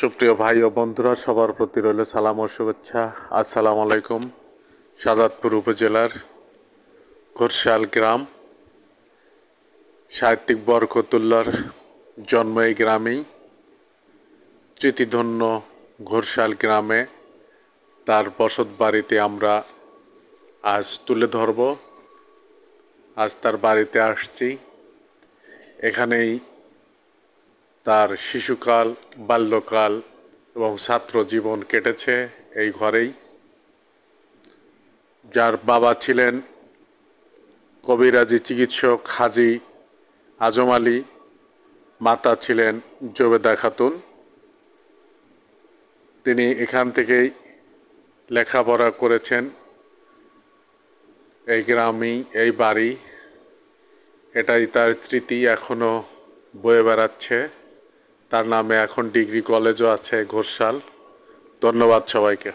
সুপ্রিয় ভাই ও বন্ধুরা, সবার প্রতি রইল সালাম ও শুভেচ্ছা। আসসালামু আলাইকুম। সাদাতপুর উপজেলার ঘোরশাল গ্রাম, সাহিত্যিক বরকতুল্লাহর জন্ম এই গ্রামেই। স্মৃতিধন্য ঘোরশাল গ্রামে তার বসত বাড়িতে আমরা আজ তুলে ধরব। আজ তার বাড়িতে আসছি। এখানেই তার শিশুকাল, বাল্যকাল এবং ছাত্র জীবন কেটেছে এই ঘরেই। যার বাবা ছিলেন কবিরাজি চিকিৎসক হাজী আজম আলী, মাতা ছিলেন জবেদা খাতুন। তিনি এখান থেকেই লেখাপড়া করেছেন। এই গ্রামেই এই বাড়ি, এটাই তার স্মৃতি এখনো বয়ে বেড়াচ্ছে। তার নামে এখন ডিগ্রি কলেজও আছে ঘোরশাল। ধন্যবাদ সবাইকে।